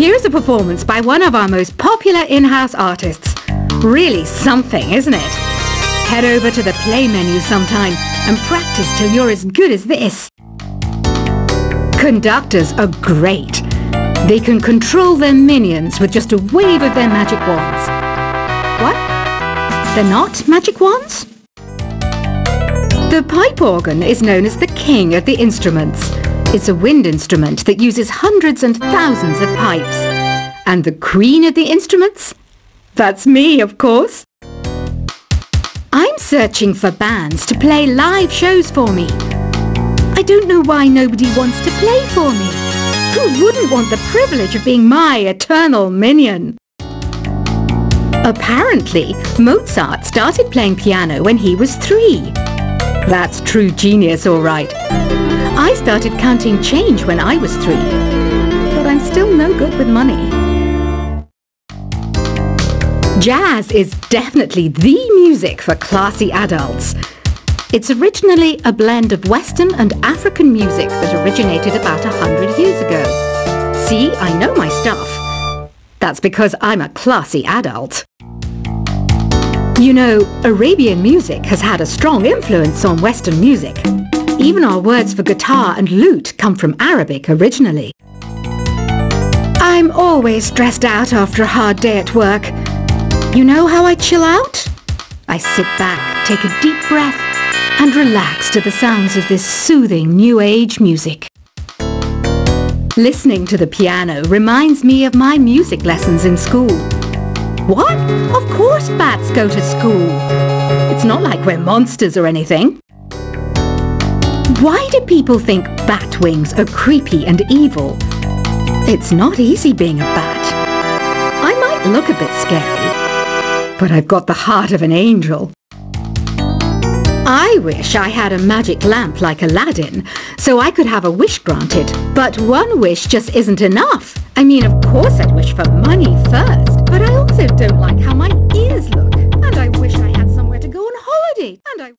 Here's a performance by one of our most popular in-house artists. Really something, isn't it? Head over to the play menu sometime and practice till you're as good as this. Conductors are great. They can control their minions with just a wave of their magic wands. What? They're not magic wands? The pipe organ is known as the king of the instruments. It's a wind instrument that uses hundreds and thousands of pipes. And the queen of the instruments? That's me, of course. I'm searching for bands to play live shows for me. I don't know why nobody wants to play for me. Who wouldn't want the privilege of being my eternal minion? Apparently, Mozart started playing piano when he was 3. That's true genius, all right. I started counting change when I was 3, but I'm still no good with money. Jazz is definitely the music for classy adults. It's originally a blend of Western and African music that originated about 100 years ago. See, I know my stuff. That's because I'm a classy adult. You know, Arabian music has had a strong influence on Western music. Even our words for guitar and lute come from Arabic originally. I'm always stressed out after a hard day at work. You know how I chill out? I sit back, take a deep breath, and relax to the sounds of this soothing New Age music. Listening to the piano reminds me of my music lessons in school. What? Of course bats go to school. It's not like we're monsters or anything. Why do people think bat wings are creepy and evil? It's not easy being a bat. I might look a bit scary, but I've got the heart of an angel. I wish I had a magic lamp like Aladdin, so I could have a wish granted. But one wish just isn't enough. I mean, of course I'd wish for money first, but I also don't like how my ears look. And I wish I had somewhere to go on holiday. And I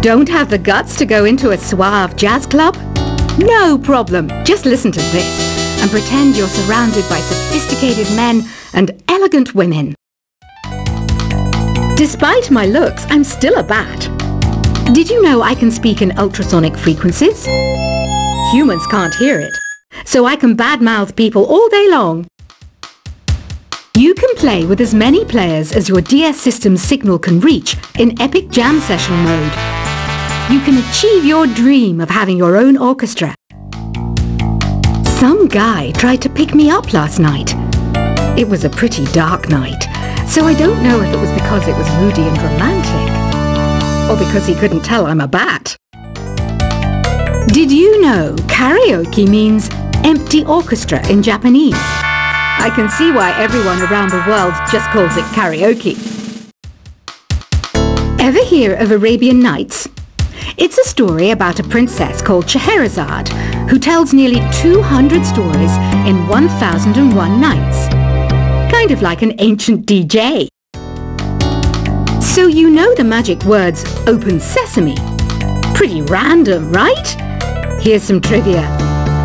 don't have the guts to go into a suave jazz club? No problem. Just listen to this and pretend you're surrounded by sophisticated men and elegant women. Despite my looks, I'm still a bat. Did you know I can speak in ultrasonic frequencies? Humans can't hear it, so I can badmouth people all day long. You can play with as many players as your DS system's signal can reach in epic jam session mode. You can achieve your dream of having your own orchestra. Some guy tried to pick me up last night. It was a pretty dark night, so I don't know if it was because it was moody and romantic, or because he couldn't tell I'm a bat. Did you know karaoke means empty orchestra in Japanese? I can see why everyone around the world just calls it karaoke. Ever hear of Arabian Nights? It's a story about a princess called Scheherazade who tells nearly 200 stories in 1001 nights. Kind of like an ancient DJ. So you know the magic words "Open Sesame"? Pretty random, right? Here's some trivia.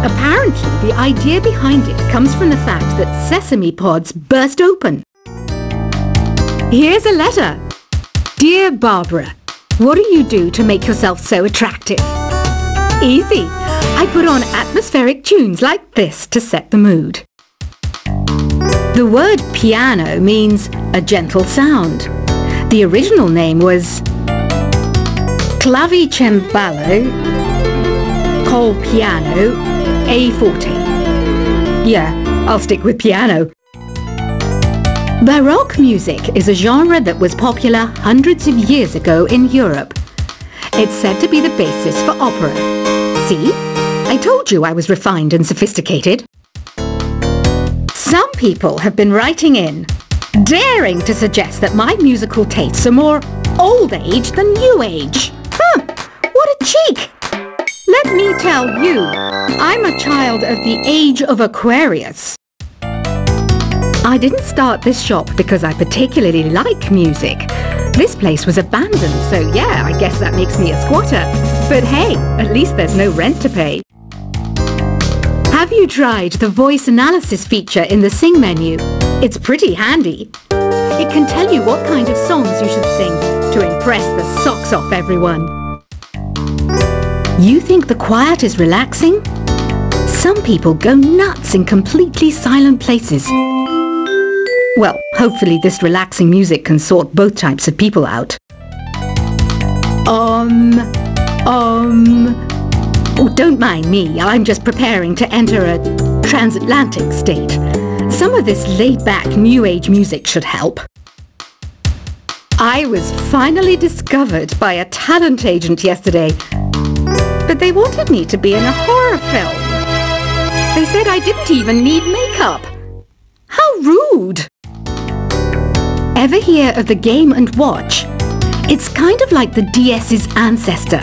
Apparently, the idea behind it comes from the fact that sesame pods burst open. Here's a letter. Dear Barbara, what do you do to make yourself so attractive? Easy. I put on atmospheric tunes like this to set the mood. The word piano means a gentle sound. The original name was clavicembalo col piano a forte. Yeah, I'll stick with piano. Baroque music is a genre that was popular hundreds of years ago in Europe. It's said to be the basis for opera. See? I told you I was refined and sophisticated. Some people have been writing in, daring to suggest that my musical tastes are more old age than new age. Huh, what a cheek! Let me tell you, I'm a child of the age of Aquarius. I didn't start this shop because I particularly like music. This place was abandoned, so yeah, I guess that makes me a squatter. But hey, at least there's no rent to pay. Have you tried the voice analysis feature in the Sing menu? It's pretty handy. It can tell you what kind of songs you should sing to impress the socks off everyone. You think the quiet is relaxing? Some people go nuts in completely silent places. Well, hopefully this relaxing music can sort both types of people out. Oh, don't mind me, I'm just preparing to enter a transatlantic state. Some of this laid-back New Age music should help. I was finally discovered by a talent agent yesterday, but they wanted me to be in a horror film. They said I didn't even need makeup. How rude! Ever hear of the Game & Watch? It's kind of like the DS's ancestor.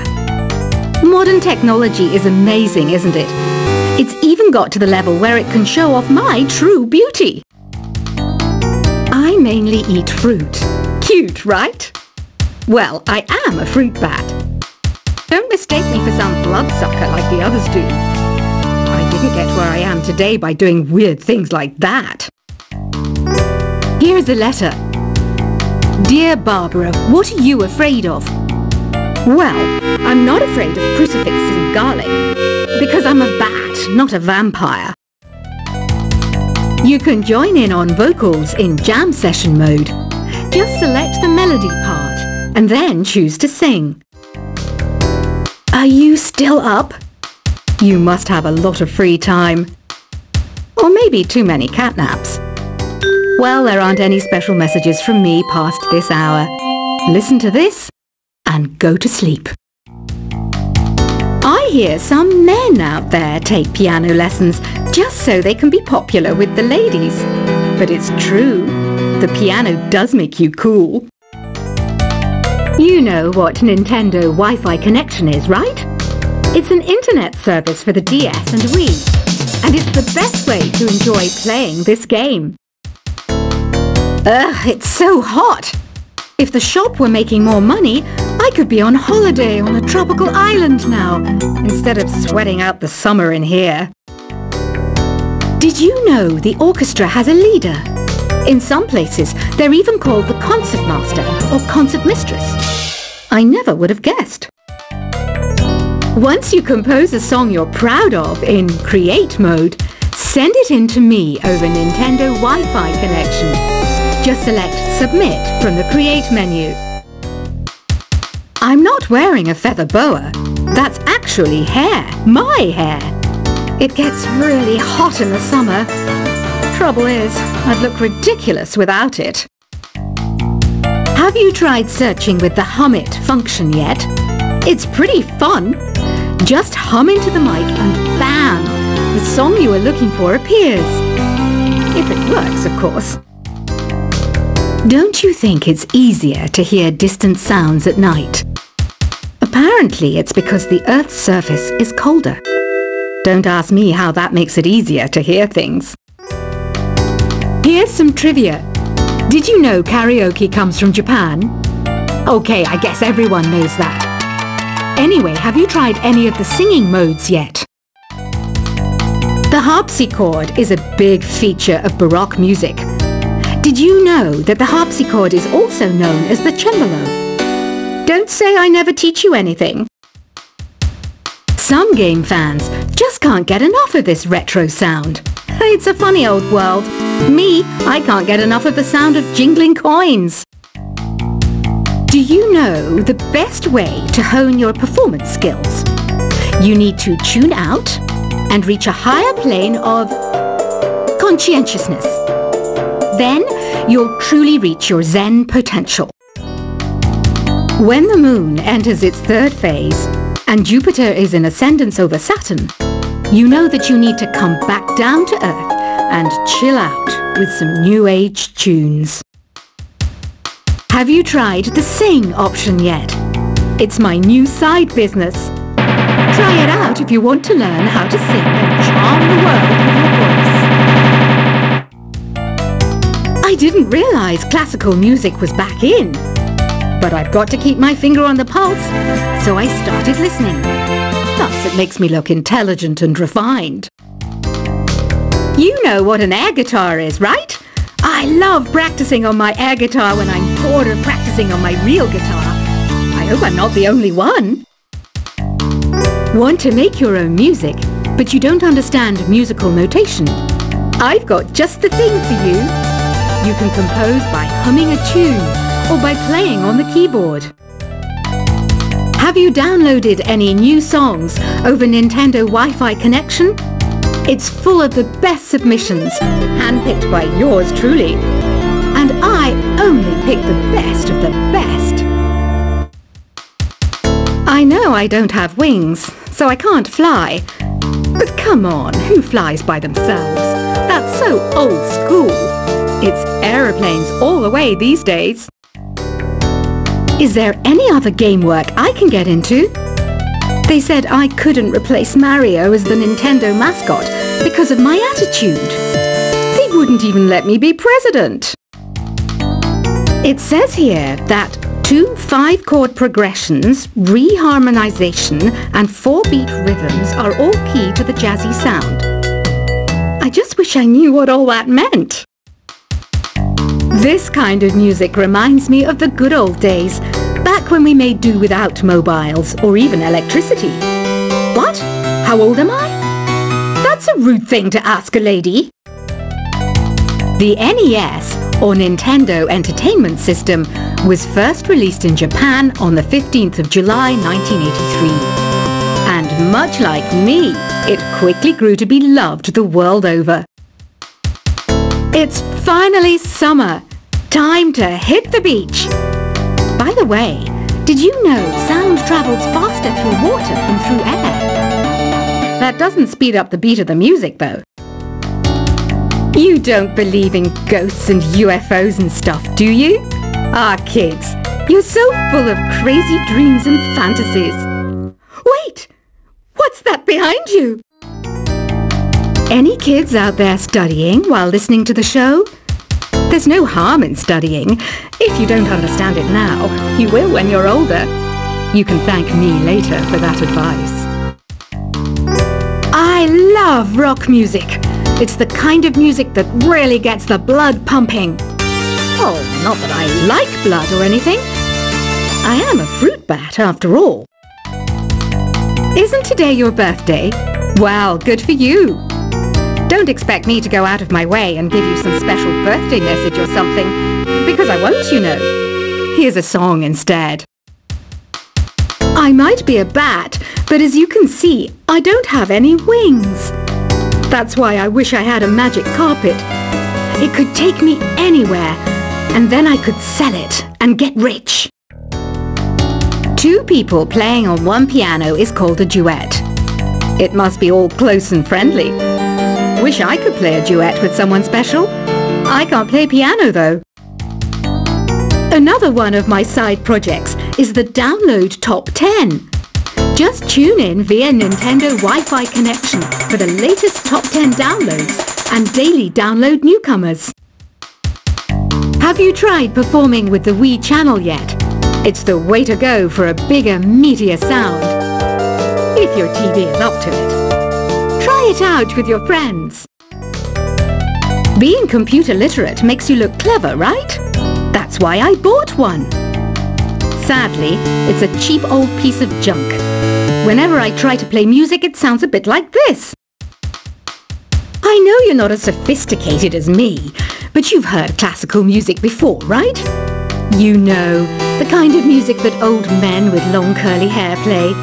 Modern technology is amazing, isn't it? It's even got to the level where it can show off my true beauty. I mainly eat fruit. Cute, right? Well, I am a fruit bat. Don't mistake me for some bloodsucker like the others do. I didn't get where I am today by doing weird things like that. Here's a letter. Dear Barbara, what are you afraid of? Well, I'm not afraid of crucifixes and garlic, because I'm a bat, not a vampire. You can join in on vocals in jam session mode. Just select the melody part, and then choose to sing. Are you still up? You must have a lot of free time. Or maybe too many catnaps. Well, there aren't any special messages from me past this hour. Listen to this and go to sleep. I hear some men out there take piano lessons just so they can be popular with the ladies. But it's true, the piano does make you cool. You know what Nintendo Wi-Fi connection is, right? It's an internet service for the DS and Wii, and it's the best way to enjoy playing this game. Ugh, it's so hot! If the shop were making more money, I could be on holiday on a tropical island now, instead of sweating out the summer in here. Did you know the orchestra has a leader? In some places, they're even called the concertmaster or concertmistress. I never would have guessed. Once you compose a song you're proud of in Create mode, send it in to me over Nintendo Wi-Fi connection. Just select Submit from the Create menu. I'm not wearing a feather boa. That's actually hair, my hair. It gets really hot in the summer. Trouble is, I'd look ridiculous without it. Have you tried searching with the Hum It function yet? It's pretty fun. Just hum into the mic and bam! The song you are looking for appears. If it works, of course. Don't you think it's easier to hear distant sounds at night? Apparently it's because the Earth's surface is colder. Don't ask me how that makes it easier to hear things. Here's some trivia. Did you know karaoke comes from Japan? Okay, I guess everyone knows that. Anyway, have you tried any of the singing modes yet? The harpsichord is a big feature of Baroque music. Did you know that the harpsichord is also known as the cembalo? Don't say I never teach you anything. Some game fans just can't get enough of this retro sound. It's a funny old world. Me, I can't get enough of the sound of jingling coins. Do you know the best way to hone your performance skills? You need to tune out and reach a higher plane of conscientiousness. Then you'll truly reach your Zen potential. When the moon enters its third phase and Jupiter is in ascendance over Saturn, you know that you need to come back down to Earth and chill out with some new age tunes. Have you tried the Sing option yet? It's my new side business. Try it out if you want to learn how to sing and charm the world with your voice. I didn't realize classical music was back in. But I've got to keep my finger on the pulse, so I started listening. Thus, it makes me look intelligent and refined. You know what an air guitar is, right? I love practicing on my air guitar when I'm bored of practicing on my real guitar. I hope I'm not the only one. Want to make your own music, but you don't understand musical notation? I've got just the thing for you. You can compose by humming a tune or by playing on the keyboard. Have you downloaded any new songs over Nintendo Wi-Fi connection? It's full of the best submissions, handpicked by yours truly. And I only pick the best of the best. I know I don't have wings, so I can't fly. But come on, who flies by themselves? That's so old school. It's aeroplanes all the way these days. Is there any other game work I can get into? They said I couldn't replace Mario as the Nintendo mascot because of my attitude. They wouldn't even let me be president. It says here that 2 5-chord progressions, reharmonization and 4-beat rhythms are all key to the jazzy sound. I just wish I knew what all that meant. This kind of music reminds me of the good old days, back when we made do without mobiles or even electricity. What? How old am I? That's a rude thing to ask a lady. The NES, or Nintendo Entertainment System, was first released in Japan on the 15th of July 1983. And much like me, it quickly grew to be loved the world over. It's finally summer. Time to hit the beach. By the way, did you know sound travels faster through water than through air? That doesn't speed up the beat of the music, though. You don't believe in ghosts and UFOs and stuff, do you? Ah, kids, you're so full of crazy dreams and fantasies. Wait! What's that behind you? Any kids out there studying while listening to the show? There's no harm in studying. If you don't understand it now, you will when you're older. You can thank me later for that advice. I love rock music. It's the kind of music that really gets the blood pumping. Oh, not that I like blood or anything. I am a fruit bat after all. Isn't today your birthday? Well, good for you. Don't expect me to go out of my way and give you some special birthday message or something, because I won't, you know. Here's a song instead. I might be a bat, but as you can see, I don't have any wings. That's why I wish I had a magic carpet. It could take me anywhere, and then I could sell it and get rich. 2 people playing on one piano is called a duet. It must be all close and friendly. Wish I could play a duet with someone special. I can't play piano though. Another one of my side projects is the Download Top 10. Just tune in via Nintendo Wi-Fi connection for the latest top 10 downloads and daily download newcomers. Have you tried performing with the Wii channel yet? It's the way to go for a bigger, meatier sound. If your TV is up to it. Try it out with your friends. Being computer literate makes you look clever, right? That's why I bought one. Sadly, it's a cheap old piece of junk. Whenever I try to play music, it sounds a bit like this. I know you're not as sophisticated as me, but you've heard classical music before, right? You know, the kind of music that old men with long curly hair play.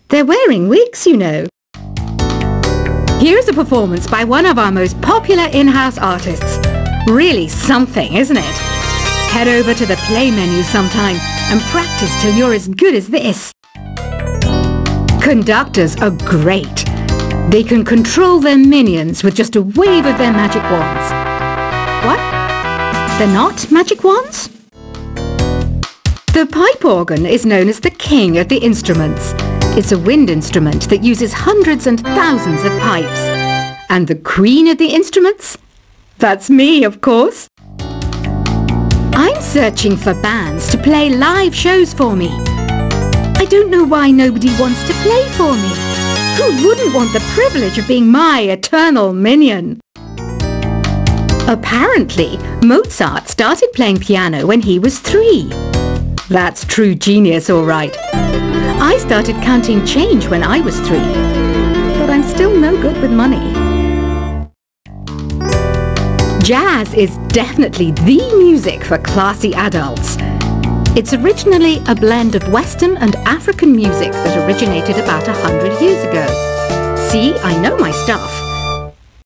They're wearing wigs, you know. Here's a performance by one of our most popular in-house artists. Really something, isn't it? Head over to the play menu sometime and practice till you're as good as this. Conductors are great. They can control their minions with just a wave of their magic wands. What? They're not magic wands? The pipe organ is known as the king of the instruments. It's a wind instrument that uses hundreds and thousands of pipes. And the queen of the instruments? That's me, of course. I'm searching for bands to play live shows for me. I don't know why nobody wants to play for me. Who wouldn't want the privilege of being my eternal minion? Apparently, Mozart started playing piano when he was 3. That's true genius, all right. I started counting change when I was 3, but I'm still no good with money. Jazz is definitely the music for classy adults. It's originally a blend of Western and African music that originated about 100 years ago. See, I know my stuff.